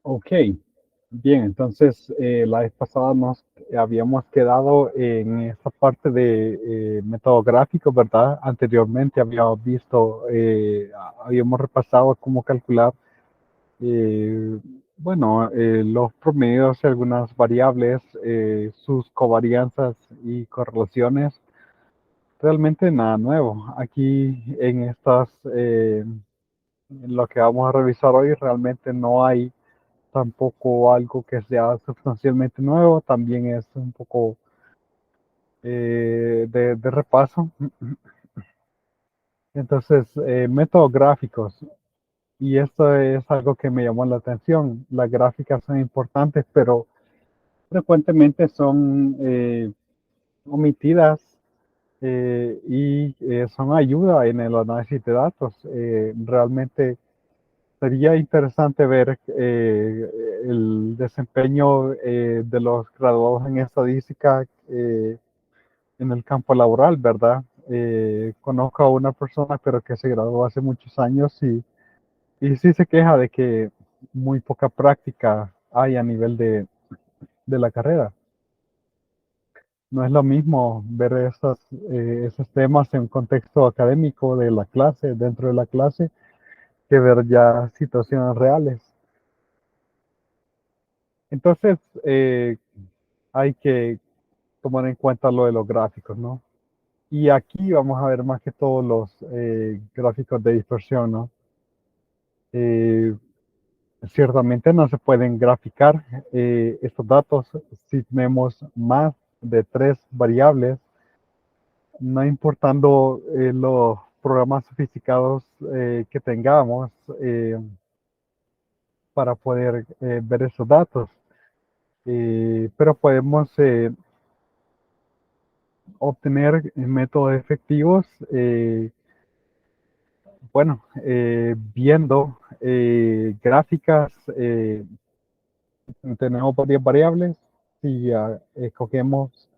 Ok, bien, entonces la vez pasada nos habíamos quedado en esta parte de método gráfico, ¿verdad? Anteriormente habíamos visto, habíamos repasado cómo calcular, eh, bueno, los promedios y algunas variables, sus covarianzas y correlaciones. Realmente nada nuevo. Aquí en en lo que vamos a revisar hoy, realmente no hay tampoco algo que sea sustancialmente nuevo, también es un poco de repaso. Entonces, métodos gráficos, y esto es algo que me llamó la atención. Las gráficas son importantes, pero frecuentemente son omitidas y son ayuda en el análisis de datos. Realmente sería interesante ver el desempeño de los graduados en estadística en el campo laboral, ¿verdad? Conozco a una persona, pero que se graduó hace muchos años y sí se queja de que muy poca práctica hay a nivel de la carrera. No es lo mismo ver esos temas en un contexto académico de la clase, dentro de la clase, que ver ya situaciones reales. Entonces, hay que tomar en cuenta lo de los gráficos, ¿no? Y aquí vamos a ver más que todo los gráficos de dispersión, ¿no? Eh, Ciertamente no se pueden graficar estos datos si tenemos más de tres variables, no importando los programas sofisticados que tengamos eh, para poder ver esos datos. Pero podemos obtener métodos efectivos, bueno, viendo gráficas, tenemos varias variables, si escogemos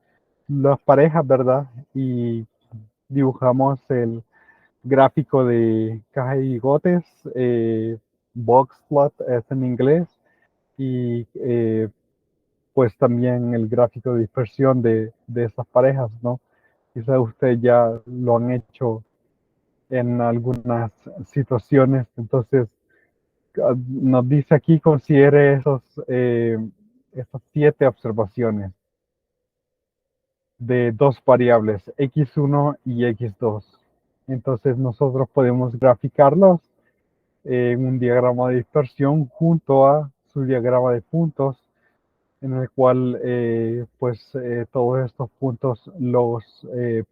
las parejas, ¿verdad? Y dibujamos el gráfico de caja y bigotes, box plot es en inglés, y pues también el gráfico de dispersión de esas parejas, ¿no? Quizá ustedes ya lo han hecho en algunas situaciones. Entonces, nos dice aquí, considere esas 7 observaciones de dos variables, x1 y x2. Entonces, nosotros podemos graficarlos en un diagrama de dispersión junto a su diagrama de puntos, en el cual pues todos estos puntos los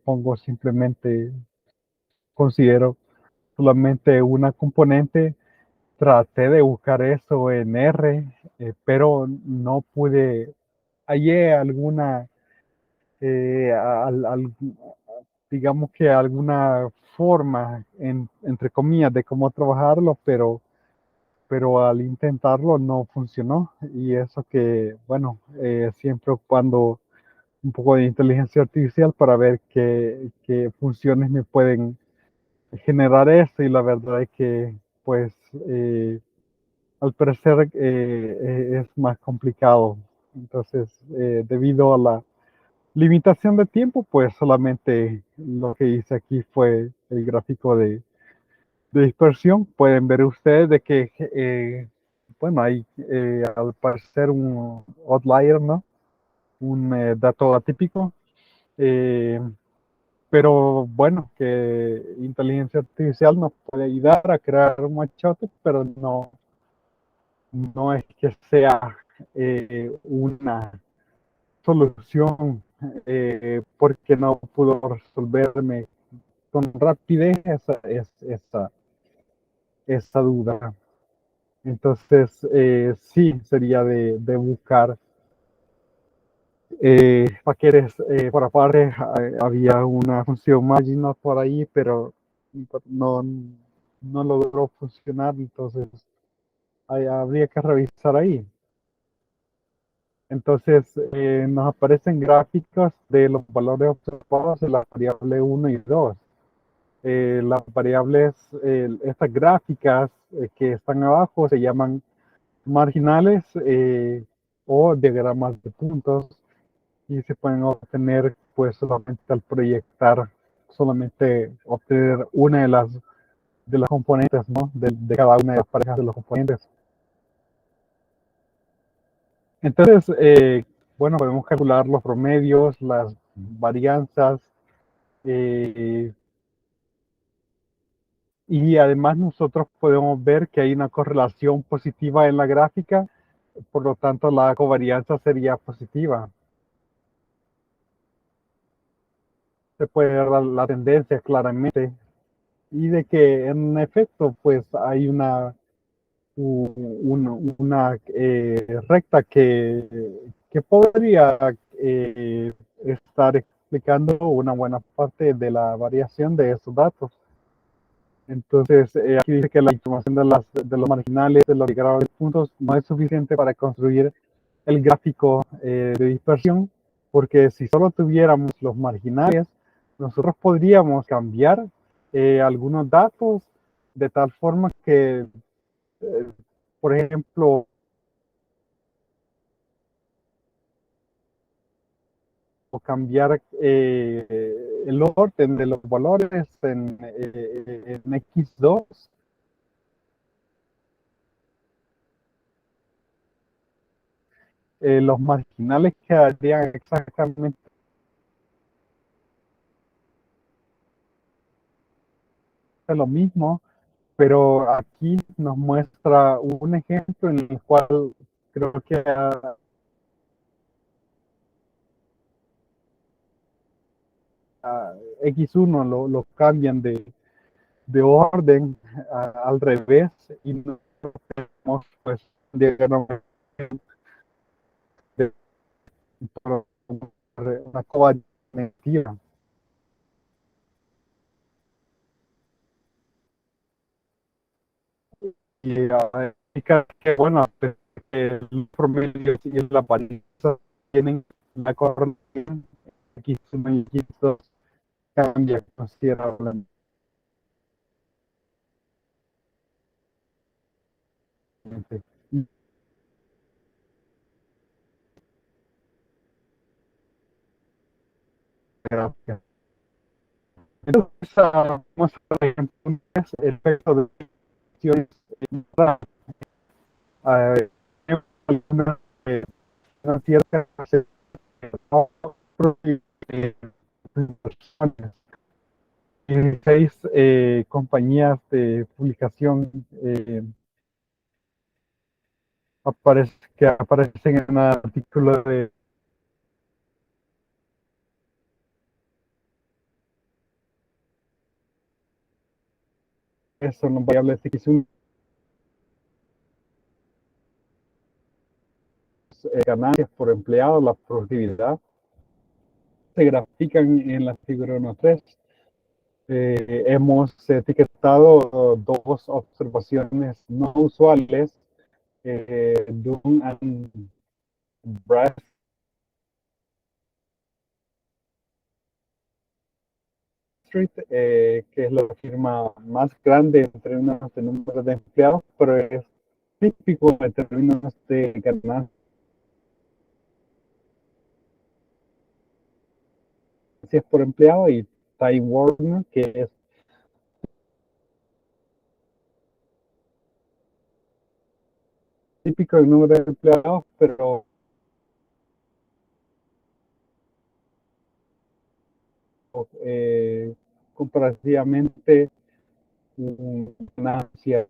pongo simplemente, considero solamente una componente. Traté de buscar eso en R, pero no pude, hallé alguna, digamos que alguna forma, entre comillas, de cómo trabajarlo, pero al intentarlo no funcionó. Y eso que, bueno, siempre ocupando un poco de inteligencia artificial para ver qué funciones me pueden generar esto. Y la verdad es que, pues, al parecer es más complicado. Entonces, debido a la limitación de tiempo, pues solamente lo que hice aquí fue el gráfico de dispersión. Pueden ver ustedes de que, bueno, hay al parecer un outlier, ¿no? Un dato atípico. eh, pero bueno, que inteligencia artificial nos puede ayudar a crear un machote, pero no es que sea una solución, porque no pudo resolverme con rapidez esa duda. Entonces, sí, sería de buscar paquetes por aparte. Había una función marginal por ahí, pero no, no logró funcionar, entonces habría que revisar ahí. Entonces, nos aparecen gráficos de los valores observados de la variable 1 y 2. Las variables, estas gráficas que están abajo se llaman marginales o diagramas de puntos y se pueden obtener pues solamente al proyectar, solamente obtener una de las componentes, ¿no? De cada una de las parejas de los componentes. Entonces, bueno, podemos calcular los promedios, las varianzas, eh, y además nosotros podemos ver que hay una correlación positiva en la gráfica, por lo tanto la covarianza sería positiva. Se puede ver la tendencia claramente y de que en efecto pues hay una recta que podría estar explicando una buena parte de la variación de esos datos. Entonces, aquí dice que la información de los marginales, de los grados de puntos, no es suficiente para construir el gráfico de dispersión, porque si solo tuviéramos los marginales, nosotros podríamos cambiar algunos datos de tal forma que, eh, por ejemplo, cambiar el orden de los valores en X2, los marginales quedarían exactamente lo mismo, pero aquí nos muestra un ejemplo en el cual creo que a X1 lo cambian de orden al revés y nos vemos pues un diagrama de una covariancia. Y indica que, bueno, el promedio y la varianza tienen la correlación X1 y X2 cambia considerablemente. Gracias. Entonces, vamos a ver entonces el efecto de acciones en algunas ciertas personas. 16 compañías de publicación que aparecen en el artículo de eso, las variables X1, ganancias por empleado, la productividad, se grafican en la figura 1.3. Hemos etiquetado dos observaciones no usuales, Dunn and Bradstreet, que es la firma más grande en términos de número de empleados, pero es típico en términos de ganancias por empleado, y Time Warner, que es típico el número de empleados, pero comparativamente ganancia.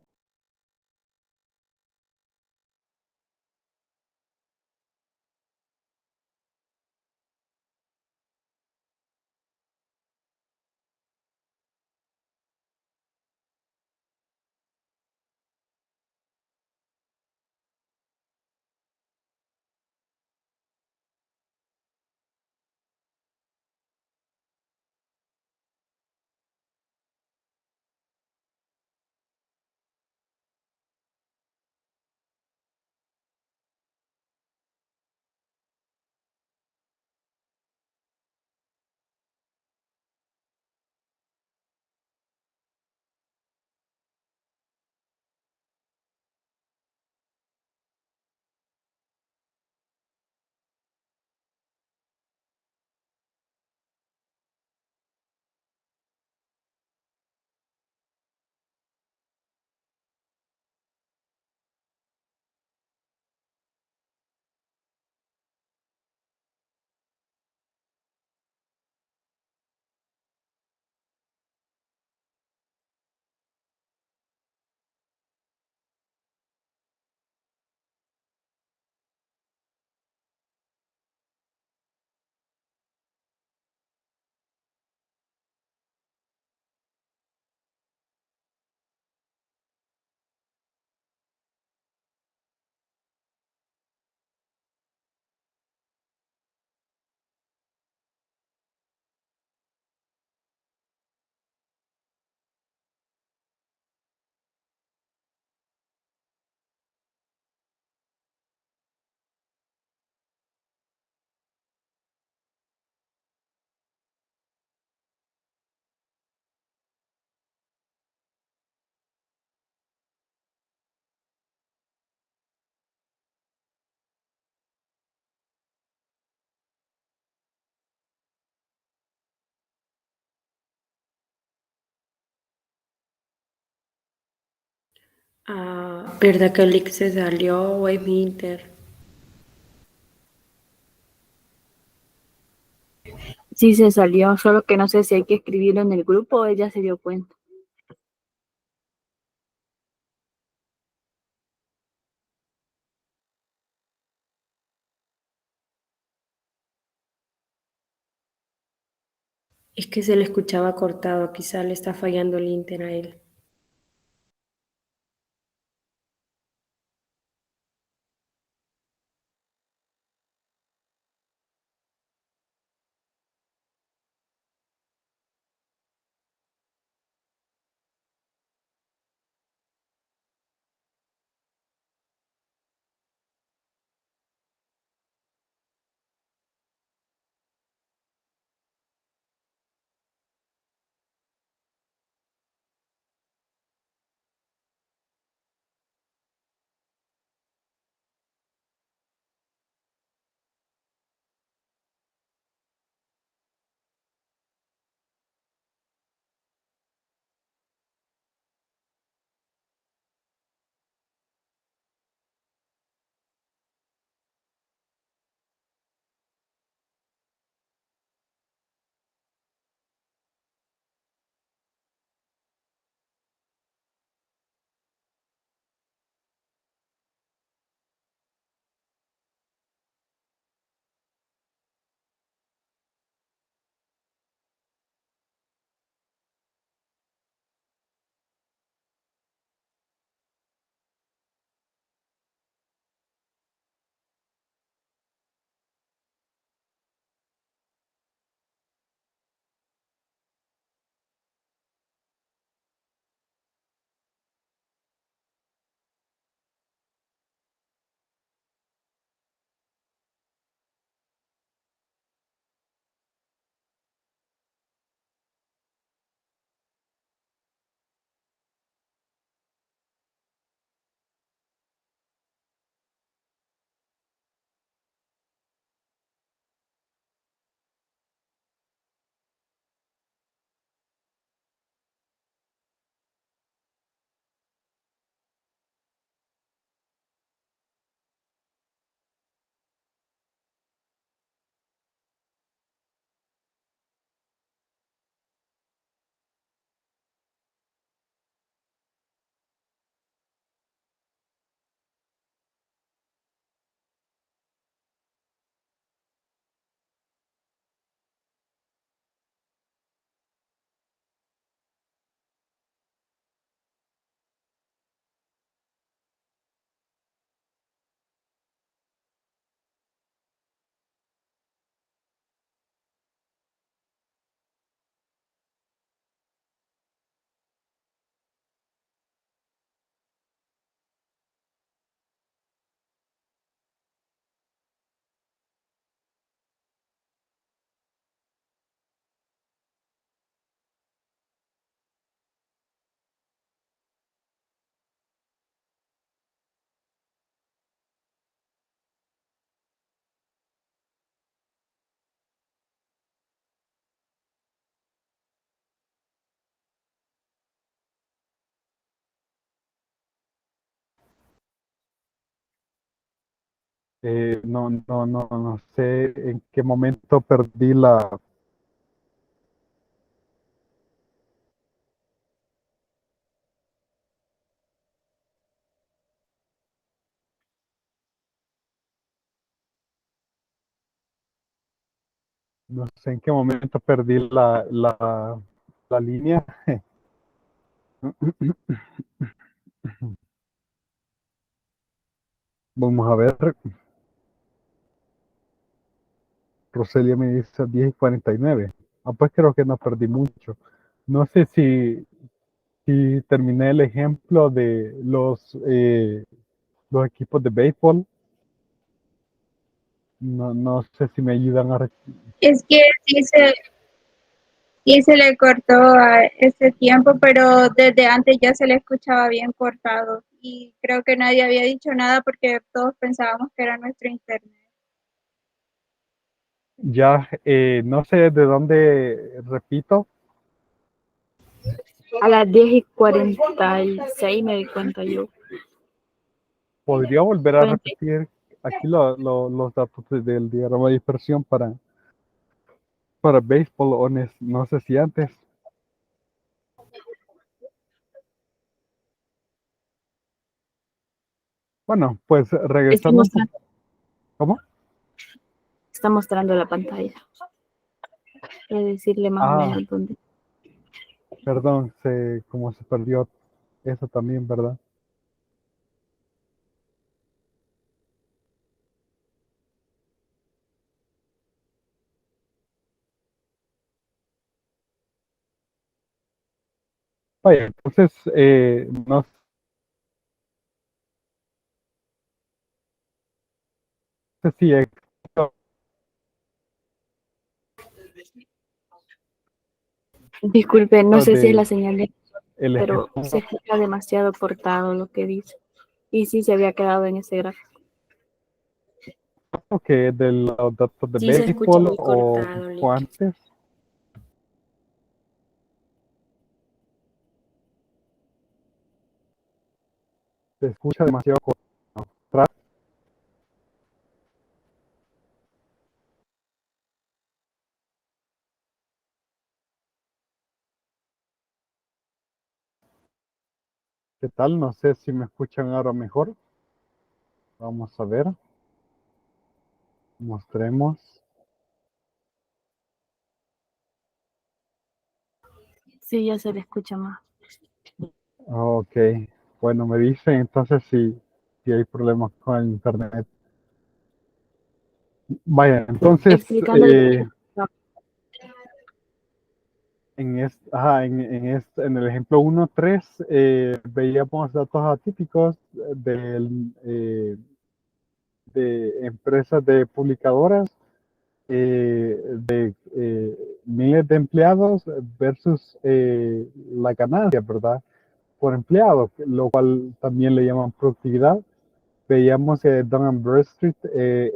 Ah, ¿verdad que Lick se salió o es mi Inter? Sí se salió, solo que no sé si hay que escribirlo en el grupo o ella se dio cuenta. Es que se le escuchaba cortado, quizá le está fallando el Inter a él. No sé en qué momento perdí no sé en qué momento perdí la línea. Vamos a ver. Roselia me dice 10:49. Ah, pues creo que no perdí mucho. No sé si terminé el ejemplo de los equipos de béisbol. No sé si me ayudan a... Es que sí se le cortó a ese tiempo, pero desde antes ya se le escuchaba bien cortado. Y creo que nadie había dicho nada porque todos pensábamos que era nuestro internet. Ya, no sé de dónde repito. A las 10:46 me di cuenta yo. podría volver a Pueden- repetir aquí los datos del diagrama de dispersión para béisbol o no sé si antes. Bueno, pues Está regresando un poco. mostrando, ¿Cómo? está mostrando la pantalla. Voy a decirle más o Ah, menos dónde. perdón, como se perdió eso también, ¿verdad? Vaya, entonces, no sé si Disculpe, no sé si es la de señal de, el pero se ejemplo escucha demasiado cortado lo que dice. Y sí se había quedado en ese gráfico. que de los datos de Sí, se escucha béisbol muy o cortado, fue Lick. antes, se escucha demasiado cortado. ¿Qué tal? No sé si me escuchan ahora mejor. Vamos a ver. Mostremos. Sí, ya se le escucha más. Ok. Bueno, me dicen entonces si hay problemas con el internet. Vaya, entonces, Explicando de en el ejemplo 1.3 veíamos datos atípicos de empresas de publicadoras de miles de empleados versus la ganancia, ¿verdad? Por empleado, lo cual también le llaman productividad. Veíamos que Dun & Bradstreet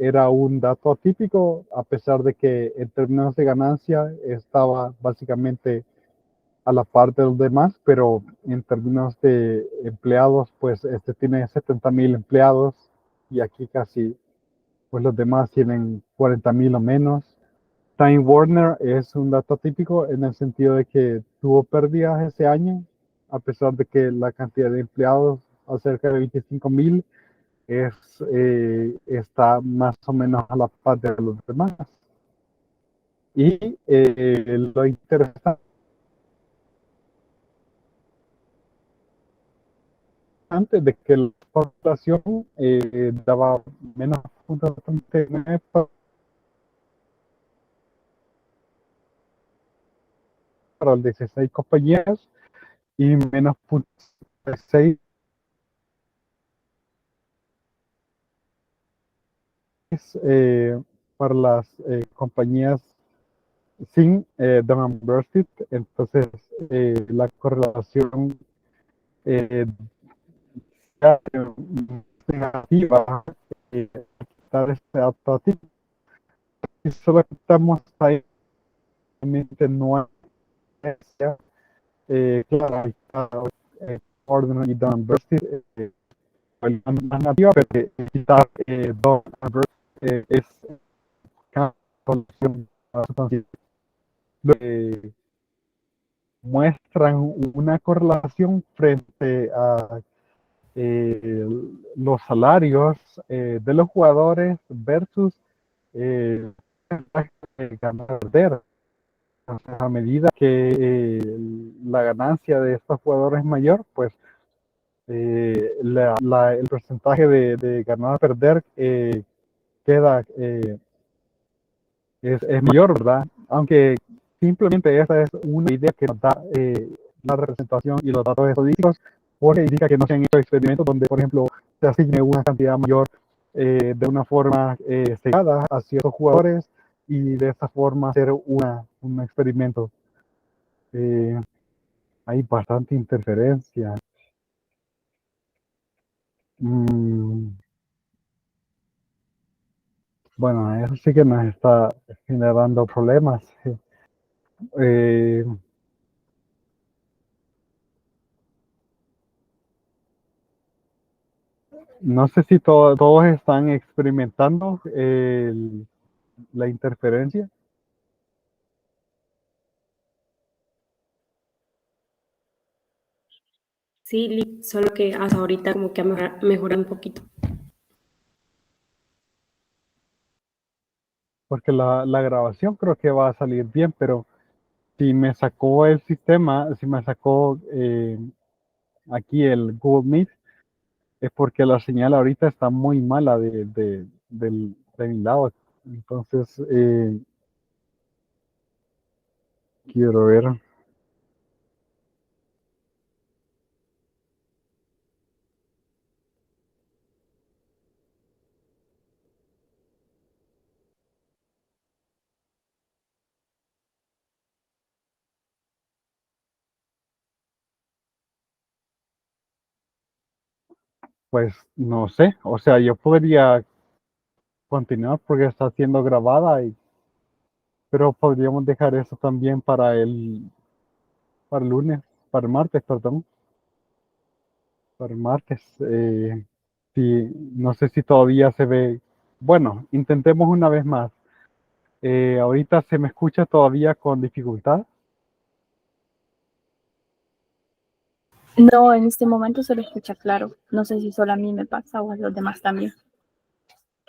era un dato atípico, a pesar de que en términos de ganancia estaba básicamente a la par de los demás, pero en términos de empleados, pues este tiene 70,000 empleados y aquí casi, pues los demás tienen 40,000 o menos. Time Warner es un dato típico en el sentido de que tuvo pérdidas ese año, a pesar de que la cantidad de empleados, acerca de 25,000, está más o menos a la par de los demás. Y lo interesante de que la población daba menos puntos para las 16 compañías y menos puntos 6 para las compañías sin Dun & Bradstreet. Entonces, la correlación eh, negativa quitar este dato y solo estamos ahí no claro, ahí está Ordinal y Dun & Bradstreet más nativa, pero quitar Dun & Bradstreet es cada solución muestran una correlación frente a los salarios de los jugadores versus el ganar perder. A medida que la ganancia de estos jugadores es mayor, pues el porcentaje de ganar o perder queda es mayor, ¿verdad? Aunque simplemente esa es una idea que nos da la representación y los datos estadísticos, porque indica que no se han hecho experimentos donde, por ejemplo, se asigne una cantidad mayor de una forma cegada a ciertos jugadores y de esta forma hacer un experimento. Hay bastante interferencia. Mm, bueno, eso sí que nos está generando problemas. Eh, No sé si todos están experimentando la interferencia. Sí, solo que hasta ahorita como que ha mejorado un poquito. Porque la grabación creo que va a salir bien, pero si me sacó el sistema, si me sacó aquí el Google Meet, es porque la señal ahorita está muy mala de mi lado. Entonces, quiero ver. Pues no sé, o sea, yo podría continuar porque está siendo grabada, pero podríamos dejar eso también para el lunes, para el martes, perdón, para el martes. Si, no sé si todavía se ve. Bueno, intentemos una vez más. Ahorita se me escucha todavía con dificultad. No, en este momento se lo escucha claro. No sé si solo a mí me pasa o a los demás también.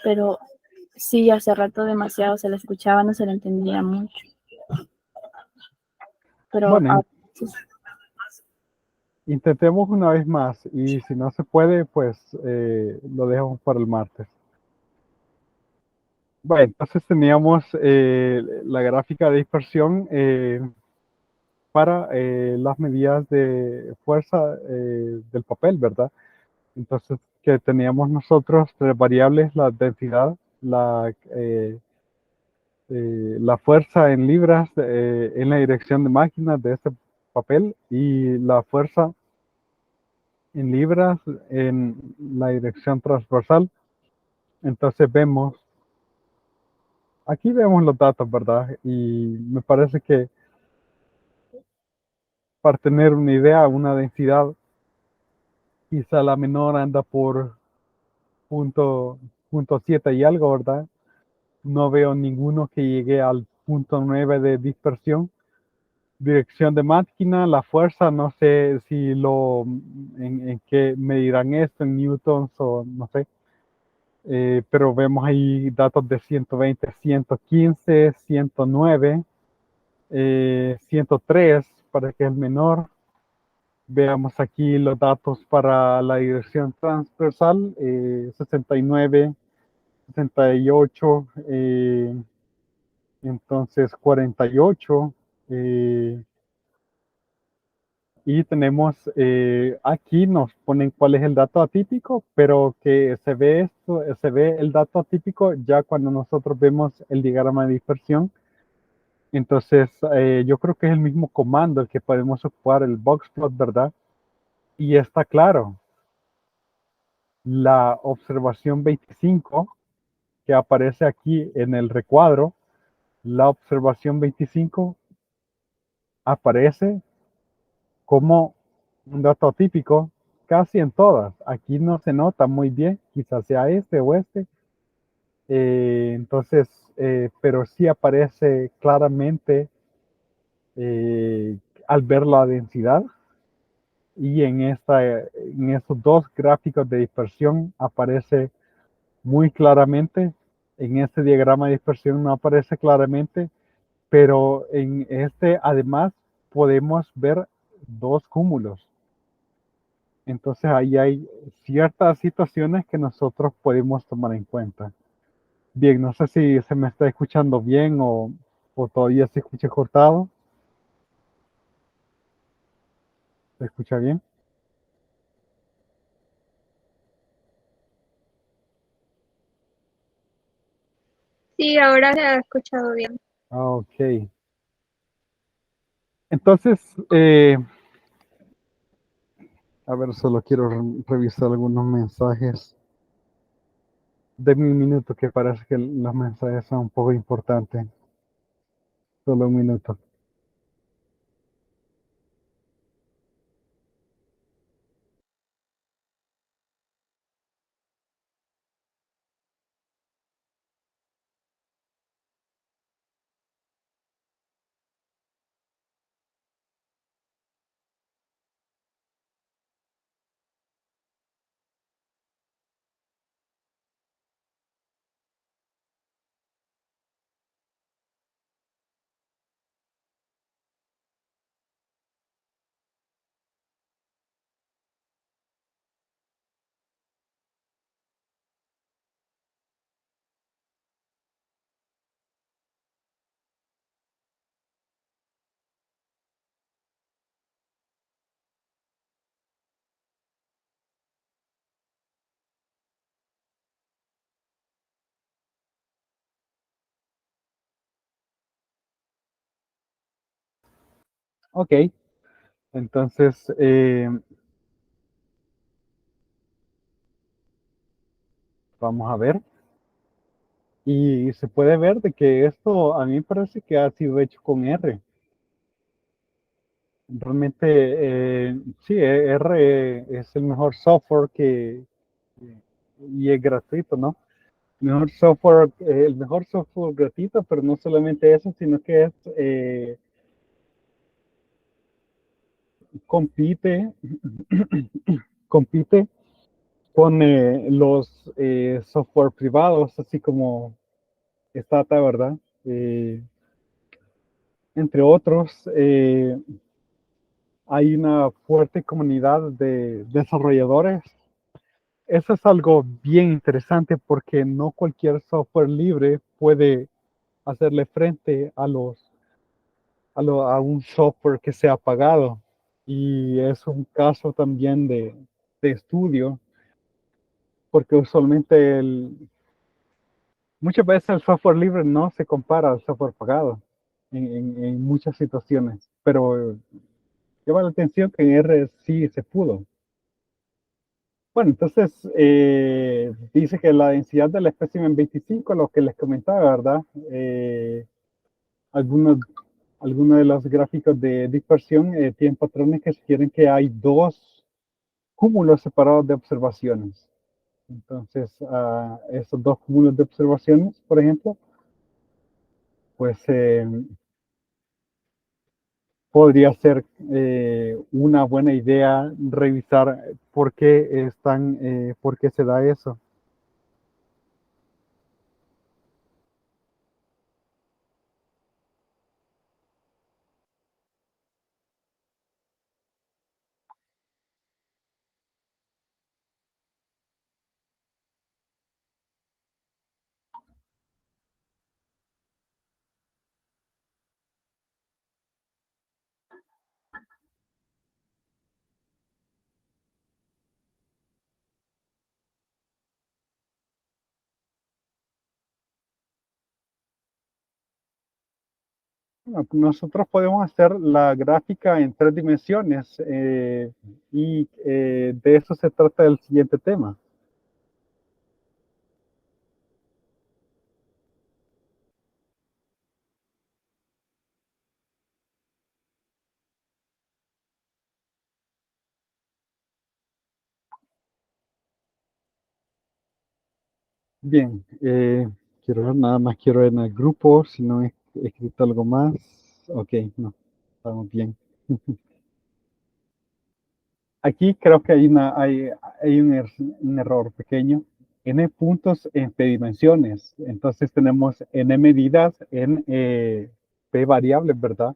Pero sí, hace rato demasiado se lo escuchaba, no se lo entendía mucho. Pero Bueno, sí. intentemos una vez más y si no se puede, pues lo dejamos para el martes. Bueno, entonces teníamos la gráfica de dispersión para las medidas de fuerza del papel, ¿verdad? Entonces, que teníamos nosotros tres variables, la densidad, la fuerza en libras en la dirección de máquinas de este papel y la fuerza en libras en la dirección transversal. Entonces aquí vemos los datos, ¿verdad? Y me parece que para tener una idea, una densidad, quizá la menor anda por punto 7 y algo, ¿verdad? No veo ninguno que llegue al punto 9 de dispersión. Dirección de máquina, la fuerza, no sé si en qué medirán esto, en newtons o no sé. Pero vemos ahí datos de 120, 115, 109, 103 para que es menor. Veamos aquí los datos para la dirección transversal, 69, 68, entonces 48. Y tenemos aquí nos ponen cuál es el dato atípico, pero que se ve esto, se ve el dato atípico ya cuando nosotros vemos el diagrama de dispersión. Entonces, yo creo que es el mismo comando el que podemos ocupar, el boxplot, ¿verdad? Y está claro, la observación 25 que aparece aquí en el recuadro, la observación 25 aparece como un dato atípico casi en todas. Aquí no se nota muy bien, quizás sea este o este. Entonces, pero sí aparece claramente eh, al ver la densidad y en estos dos gráficos de dispersión aparece muy claramente. En este diagrama de dispersión no aparece claramente, pero en este además podemos ver dos cúmulos. Entonces ahí hay ciertas situaciones que nosotros podemos tomar en cuenta. Bien, no sé si se me está escuchando bien o todavía se escucha cortado. ¿Se escucha bien? Sí, ahora se ha escuchado bien. Ah, ok. Entonces, a ver, solo quiero revisar algunos mensajes. Denme un minuto, que parece que los mensajes son un poco importantes. Solo un minuto. Ok, entonces vamos a ver. Y se puede ver de que esto a mí me parece que ha sido hecho con R. Realmente, sí, R es el mejor software y es gratuito, ¿no? Mejor software, el mejor software gratuito, pero no solamente eso, sino que compite, compite con los software privados, así como Stata, ¿verdad? Eh, Entre otros, hay una fuerte comunidad de desarrolladores. Eso es algo bien interesante porque no cualquier software libre puede hacerle frente a un software que sea pagado. Y es un caso también de estudio, porque usualmente muchas veces el software libre no se compara al software pagado en muchas situaciones, pero llama la atención que en R sí se pudo. Bueno, entonces dice que la densidad del espécimen 25, lo que les comentaba, ¿verdad? Algunos, algunos de los gráficos de dispersión tienen patrones que sugieren que hay dos cúmulos separados de observaciones. Entonces, esos dos cúmulos de observaciones, por ejemplo, pues podría ser una buena idea revisar por qué se da eso. Bueno, nosotros podemos hacer la gráfica en 3 dimensiones y de eso se trata el siguiente tema. Bien, quiero ver, nada más quiero ver en el grupo, si no he escrito algo más. Ok, no, estamos bien. Aquí creo que hay un error pequeño. N puntos en P dimensiones. Entonces tenemos N medidas en P variables, ¿verdad?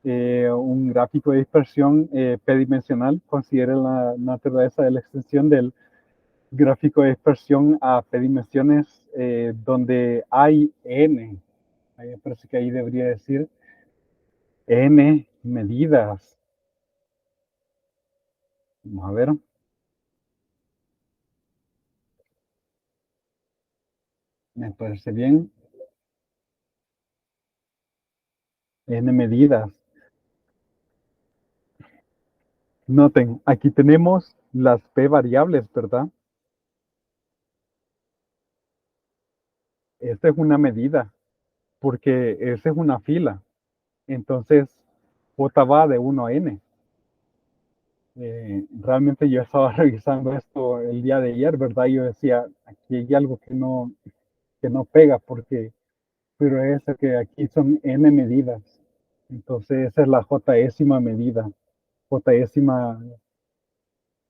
Un gráfico de dispersión P dimensional considera la naturaleza de la extensión del gráfico de dispersión a P dimensiones donde hay N. Ahí me parece que ahí debería decir N medidas. Vamos a ver. Me parece bien. N medidas. Noten, aquí tenemos las P variables, ¿verdad? Esta es una medida, porque esa es una fila. Entonces, J va de 1 a N. Realmente yo estaba revisando esto el día de ayer, ¿verdad? Yo decía, aquí hay algo que no pega, pero es que aquí son N medidas. Entonces, esa es la Jésima medida, Jésima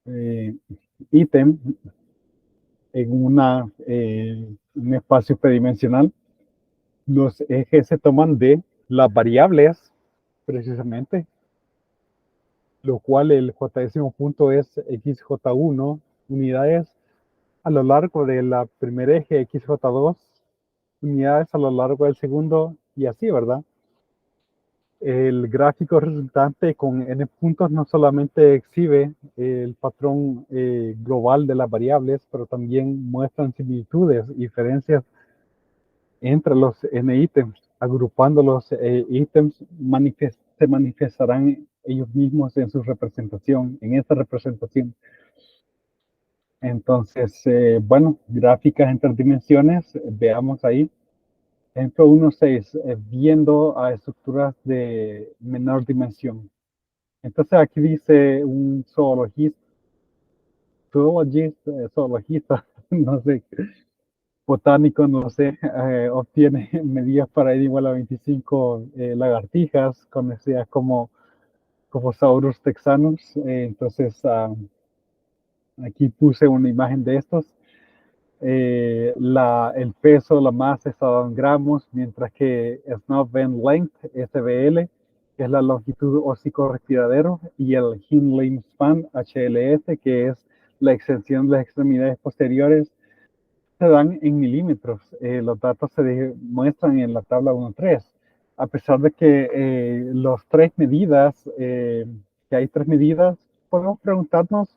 eh, ítem en un espacio tridimensional. Los ejes se toman de las variables, precisamente, lo cual el jésimo punto es xj1 unidades a lo largo de la primer eje, xj2 unidades a lo largo del segundo, y así, ¿verdad? El gráfico resultante con n puntos no solamente exhibe el patrón global de las variables, pero también muestran similitudes y diferencias entre los n ítems, agrupando los ítems se manifestarán ellos mismos en su representación, en esta representación. Entonces, bueno, gráficas en 3 dimensiones, veamos ahí. Ejemplo 1.6, viendo a estructuras de menor dimensión. Entonces aquí dice un zoologista, no sé, botánico, no sé, obtiene medidas para n igual a 25 lagartijas, conocidas como Saurus texanus. Entonces, aquí puse una imagen de estos. El peso, la masa está dado en gramos, mientras que Snow Bend Length, SBL, que es la longitud hocico-respiradero, y el Hind Limb Span, HLS, que es la extensión de las extremidades posteriores, se dan en milímetros. Los datos se muestran en la tabla 1.3. A pesar de que que hay 3 medidas, podemos preguntarnos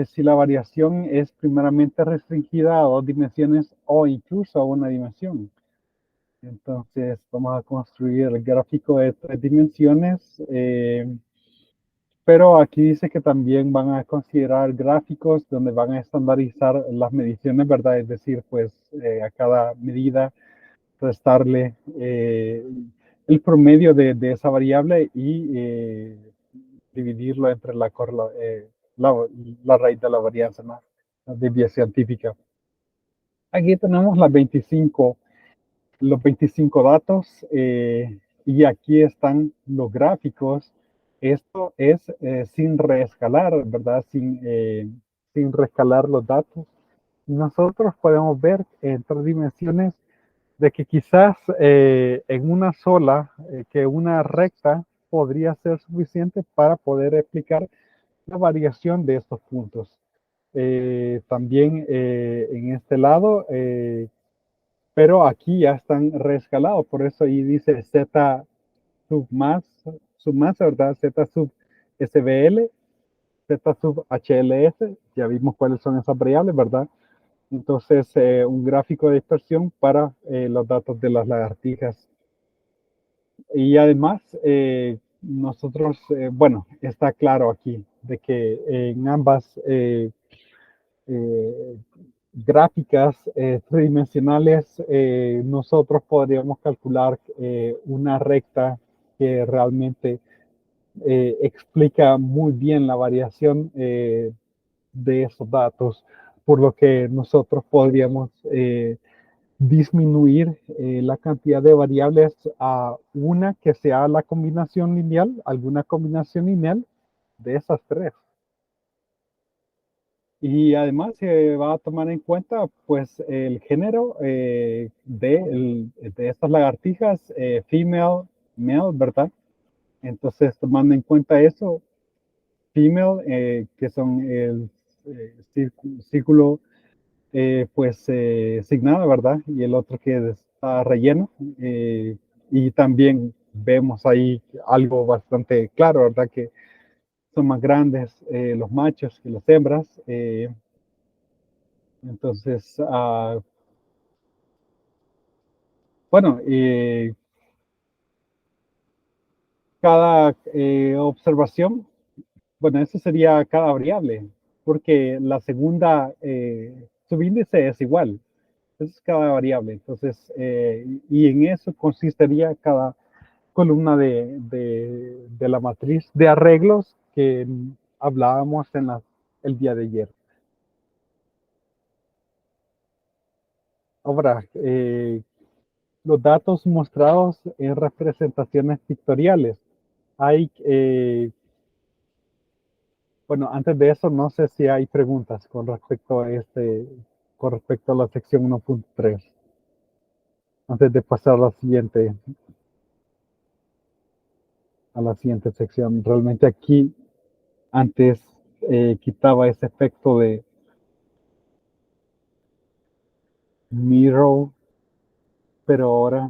si la variación es primeramente restringida a 2 dimensiones o incluso a una dimensión. Entonces, vamos a construir el gráfico de 3 dimensiones, pero aquí dice que también van a considerar gráficos donde van a estandarizar las mediciones, ¿verdad? Es decir, pues a cada medida restarle el promedio de esa variable y dividirlo entre la, la raíz de la varianza, ¿no? La desviación típica. Aquí tenemos los 25 datos, y aquí están los gráficos. Esto es sin reescalar, ¿verdad? Sin reescalar los datos. Nosotros podemos ver en 3 dimensiones de que quizás en una sola, que una recta podría ser suficiente para poder explicar la variación de estos puntos. También en este lado, pero aquí ya están reescalados, por eso ahí dice Z sub más, ¿verdad? Z sub SBL, Z sub HLS, ya vimos cuáles son esas variables, ¿verdad? Entonces, un gráfico de dispersión para los datos de las lagartijas. Y además, nosotros, bueno, está claro aquí de que en ambas eh, gráficas tridimensionales, nosotros podríamos calcular una recta que realmente explica muy bien la variación de esos datos, por lo que nosotros podríamos disminuir la cantidad de variables a una que sea la combinación lineal, alguna combinación lineal de esas 3. Y además se va a tomar en cuenta pues el género de estas lagartijas, female, male, ¿verdad? Entonces, tomando en cuenta eso, female, que son el círculo pues signado, ¿verdad? Y el otro que está relleno. Y también vemos ahí algo bastante claro, ¿verdad? Que son más grandes los machos que las hembras. Entonces, bueno, cada observación, bueno, eso sería cada variable, porque la segunda subíndice es igual. Eso es cada variable. Entonces, y en eso consistiría cada columna de la matriz de arreglos que hablábamos el día de ayer. Ahora, los datos mostrados en representaciones pictoriales. Hay, bueno, antes de eso, no sé si hay preguntas con respecto a la sección 1.3, antes de pasar a la siguiente sección. Realmente aquí, antes quitaba ese efecto de mirror, pero ahora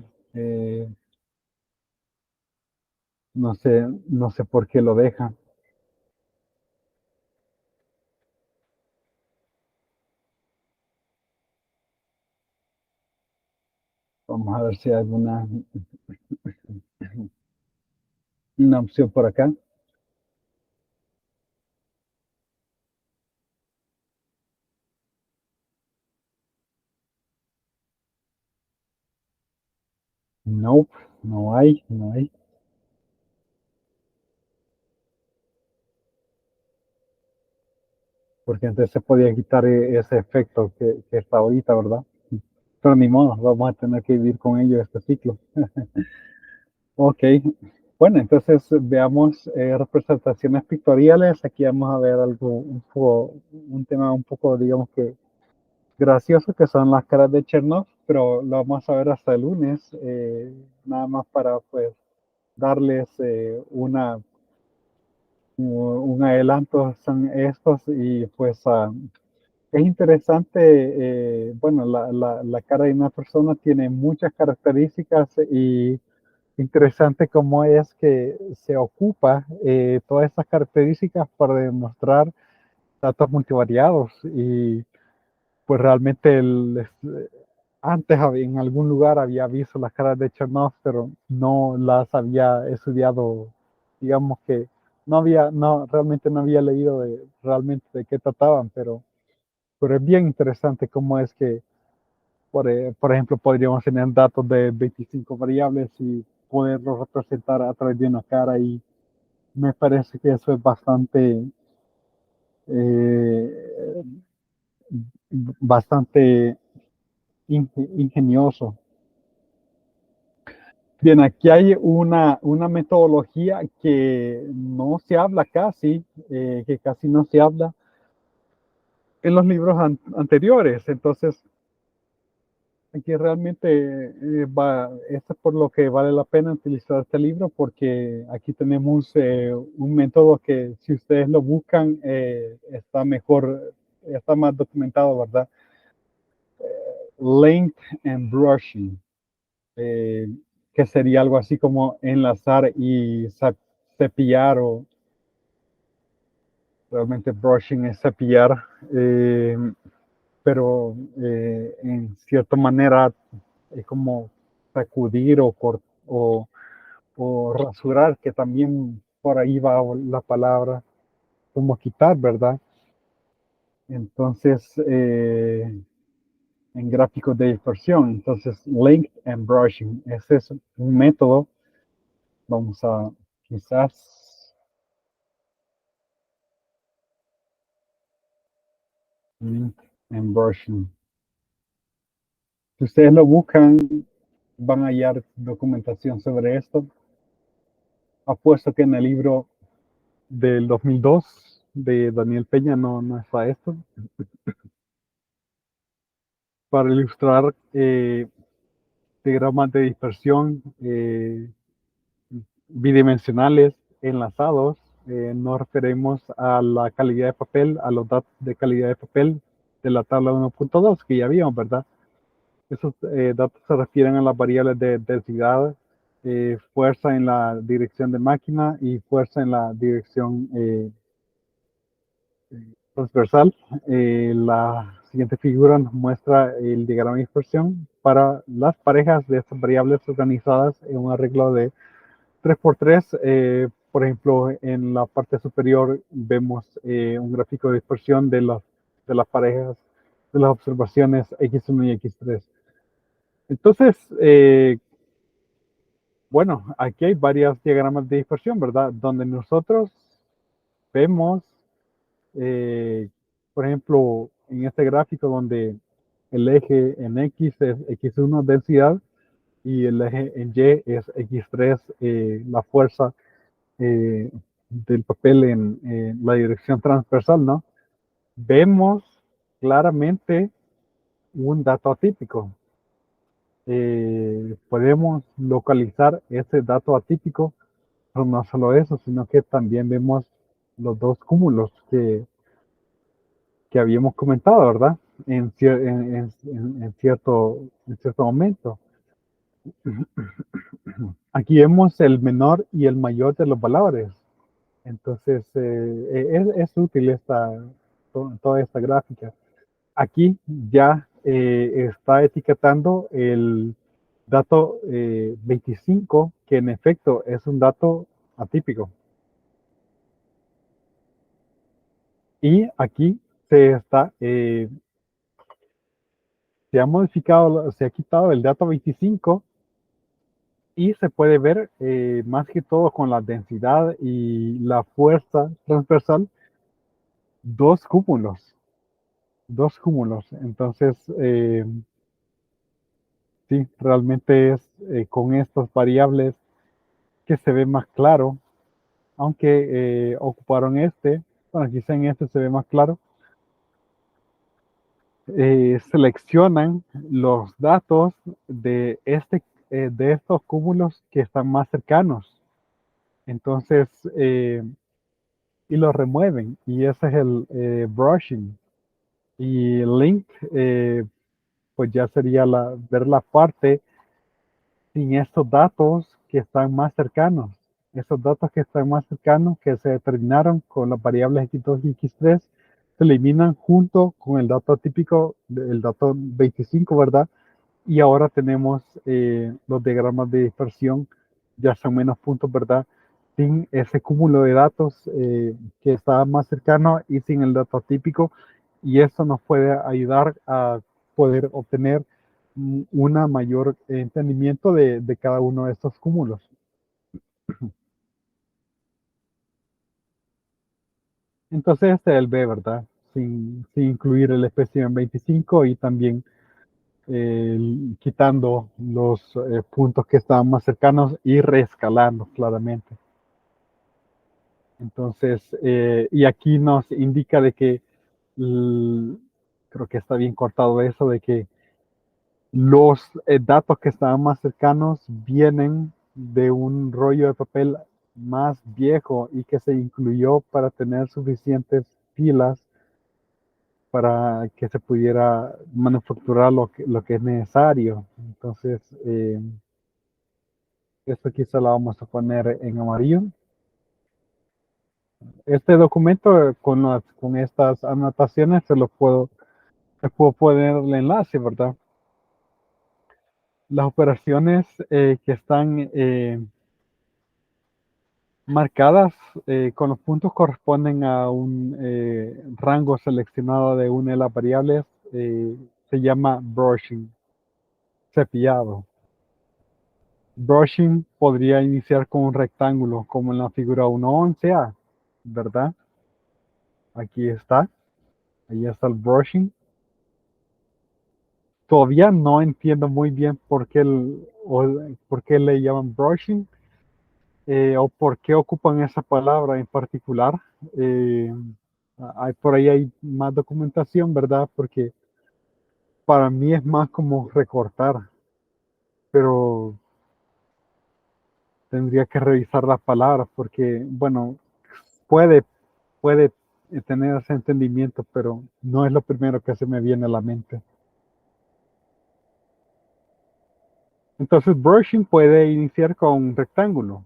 no sé por qué lo deja. Vamos a ver si hay alguna. una opción por acá. Nope, no hay, no hay. Porque antes se podía quitar ese efecto que está ahorita, ¿verdad? Pero ni modo, vamos a tener que vivir con ello este ciclo. Ok, bueno, entonces veamos representaciones pictoriales. Aquí vamos a ver algo, un tema un poco, digamos que gracioso, que son las caras de Chernoff, pero lo vamos a ver hasta el lunes, nada más para pues darles un adelanto, son estos y pues es interesante, bueno, la cara de una persona tiene muchas características y interesante cómo es que se ocupa todas esas características para demostrar datos multivariados y pues realmente antes en algún lugar había visto las caras de Chernoff, pero no las había estudiado, digamos que realmente no había leído realmente de qué trataban, pero es bien interesante cómo es que, por ejemplo, podríamos tener datos de 25 variables y poderlos representar a través de una cara y me parece que eso es eh, bastante ingenioso. Bien, aquí hay una metodología que no se habla casi, que casi no se habla en los libros anteriores. Entonces, aquí realmente esto es por lo que vale la pena utilizar este libro, porque aquí tenemos un método que si ustedes lo buscan está mejor, está más documentado, ¿verdad? Length and brushing, eh, que sería algo así como enlazar y cepillar, o realmente brushing es cepillar, pero en cierta manera es como sacudir o rasurar, que también por ahí va la palabra, como quitar, ¿verdad? Entonces, en gráficos de dispersión, entonces length and brushing, ese es un método. Vamos a quizás length and brushing. Si ustedes lo buscan, van a hallar documentación sobre esto. Apuesto que en el libro del 2002 de Daniel Peña no está esto. Para ilustrar diagramas de dispersión bidimensionales enlazados, nos referimos a la calidad de papel, a los datos de calidad de papel de la tabla 1.2 que ya vimos, ¿verdad? Esos datos se refieren a las variables de densidad, fuerza en la dirección de máquina y fuerza en la dirección transversal. La siguiente figura nos muestra el diagrama de dispersión para las parejas de estas variables organizadas en un arreglo de 3x3. Por ejemplo, en la parte superior vemos un gráfico de dispersión de las parejas de las observaciones X1 y X3. Entonces, bueno, aquí hay varios diagramas de dispersión, ¿verdad? Donde nosotros vemos, por ejemplo, en este gráfico donde el eje en X es X1 densidad y el eje en Y es X3 la fuerza del papel en la dirección transversal, ¿no? Vemos claramente un dato atípico. Podemos localizar ese dato atípico, pero no solo eso, sino que también vemos los dos cúmulos que habíamos comentado, ¿verdad? En cierto momento. Aquí vemos el menor y el mayor de los valores. Entonces, es útil toda esta gráfica. Aquí ya está etiquetando el dato 25, que en efecto es un dato atípico. Y aquí se ha modificado, se ha quitado el dato 25 y se puede ver más que todo con la densidad y la fuerza transversal, dos cúmulos. Entonces, sí, realmente es con estas variables que se ve más claro, aunque ocuparon bueno, quizá en este se ve más claro, seleccionan los datos de estos cúmulos que están más cercanos. Entonces, y los remueven, y ese es el brushing. Y link, pues ya sería ver la parte sin estos datos que están más cercanos. Esos datos que están más cercanos, que se determinaron con las variables x2 y x3, se eliminan junto con el dato típico, el dato 25, ¿verdad? Y ahora tenemos los diagramas de dispersión, ya son menos puntos, ¿verdad? Sin ese cúmulo de datos que está más cercano y sin el dato típico. Y eso nos puede ayudar a poder obtener una mayor entendimiento de cada uno de estos cúmulos. Entonces este es el B, ¿verdad? Sin incluir el espécimen 25 y también quitando los puntos que estaban más cercanos y reescalando claramente. Entonces, y aquí nos indica de que, creo que está bien cortado eso, de que los datos que estaban más cercanos vienen de un rollo de papel más viejo y que se incluyó para tener suficientes pilas para que se pudiera manufacturar lo que es necesario. Entonces, esto quizá lo vamos a poner en amarillo. Este documento con estas anotaciones les puedo poner el enlace, ¿verdad? Las operaciones que están marcadas con los puntos corresponden a un rango seleccionado de una de las variables, se llama brushing, cepillado. Brushing podría iniciar con un rectángulo, como en la figura 1.11a, ¿verdad? Aquí está, ahí está el brushing. Todavía no entiendo muy bien por qué le llaman brushing o por qué ocupan esa palabra en particular. Eh, por ahí hay más documentación, ¿verdad? Porque para mí es más como recortar, pero tendría que revisar las palabras porque, bueno, puede, puede tener ese entendimiento, pero no es lo primero que se me viene a la mente. Entonces, brushing puede iniciar con un rectángulo,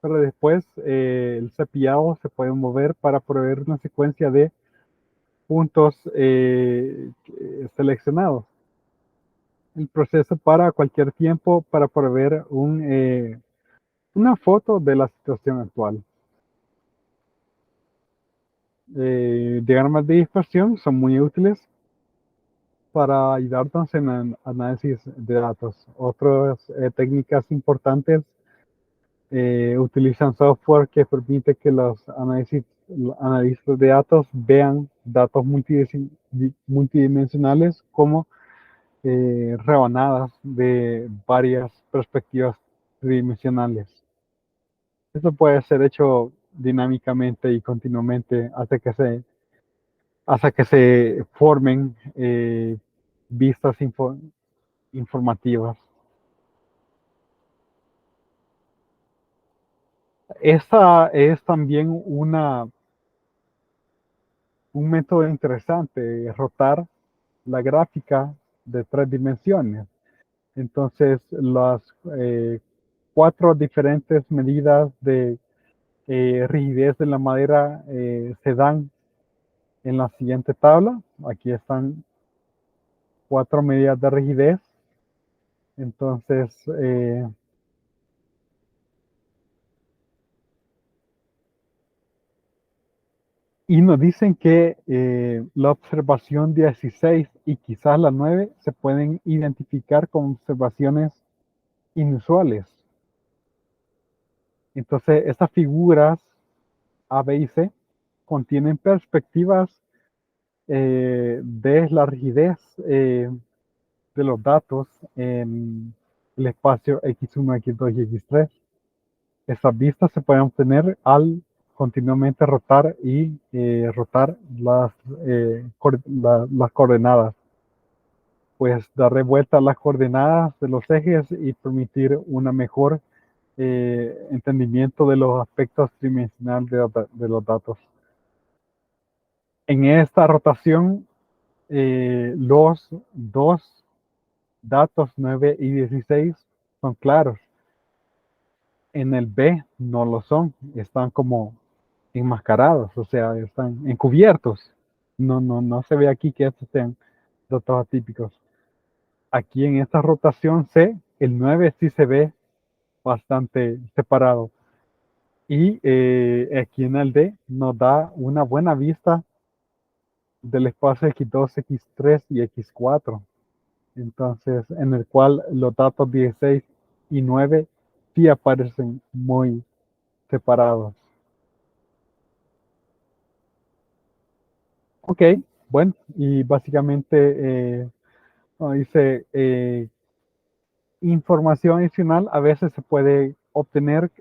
pero después el cepillado se puede mover para proveer una secuencia de puntos seleccionados. El proceso para cualquier tiempo para proveer una foto de la situación actual. Diagramas de dispersión son muy útiles para ayudarnos en el análisis de datos. Otras técnicas importantes utilizan software que permite que los analistas de datos vean datos multidimensionales como rebanadas de varias perspectivas tridimensionales. Esto puede ser hecho dinámicamente y continuamente hasta que se formen vistas informativas. Esta es también un método interesante, rotar la gráfica de 3 dimensiones. Entonces, las 4 diferentes medidas de rigidez de la madera se dan en la siguiente tabla. Aquí están 4 medidas de rigidez. Entonces, Y nos dicen que la observación 16 y quizás la 9 se pueden identificar como observaciones inusuales. Entonces, estas figuras A, B y C contienen perspectivas de la rigidez de los datos en el espacio X1, X2 y X3. Estas vistas se pueden obtener al continuamente rotar y rotar las coordenadas. Pues darle vuelta a las coordenadas de los ejes y permitir una mejor entendimiento de los aspectos tridimensionales de los datos. En esta rotación, los dos datos 9 y 16 son claros. En el B no lo son, están como enmascarados, o sea, están encubiertos. No se ve aquí que estos sean datos atípicos. Aquí en esta rotación C, el 9 sí se ve bastante separado. Y aquí en el D nos da una buena vista del espacio X2, X3 y X4. Entonces, en el cual los datos 16 y 9 sí aparecen muy separados. Ok, bueno, y básicamente dice información adicional a veces se puede obtener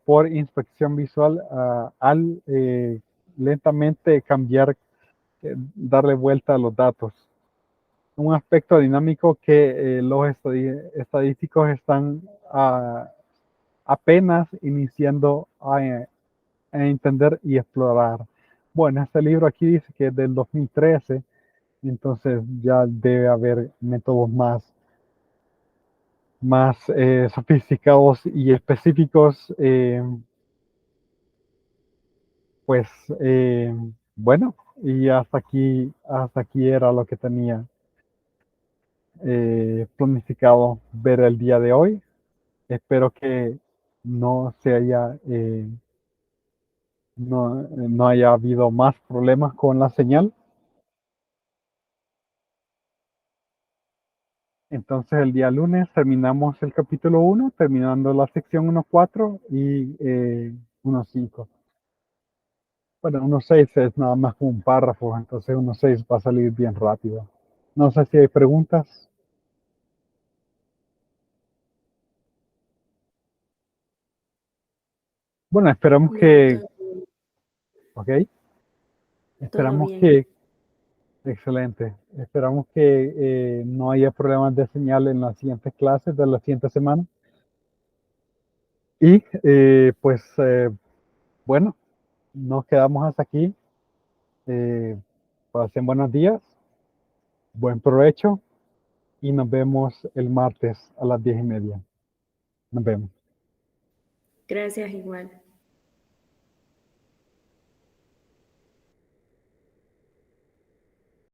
por inspección visual al lentamente cambiar, darle vuelta a los datos. Un aspecto dinámico que los estadísticos están apenas iniciando a entender y explorar. Bueno, este libro aquí dice que es del 2013, entonces ya debe haber métodos más sofisticados y específicos. Pues bueno, y hasta aquí era lo que tenía planificado ver el día de hoy. Espero que no se haya, no haya habido más problemas con la señal. Entonces el día lunes terminamos el capítulo 1, terminando la sección 1.4 y 1.5. Bueno, 1.6 es nada más como un párrafo, entonces 1.6 va a salir bien rápido. No sé si hay preguntas. Bueno, esperamos No, que, ok, todo esperamos bien. que, excelente, esperamos que no haya problemas de señal en las siguientes clases de la siguiente semana. Y pues bueno, nos quedamos hasta aquí. Pasen buenos días, buen provecho y nos vemos el martes a las 10:30. Nos vemos. Gracias igual.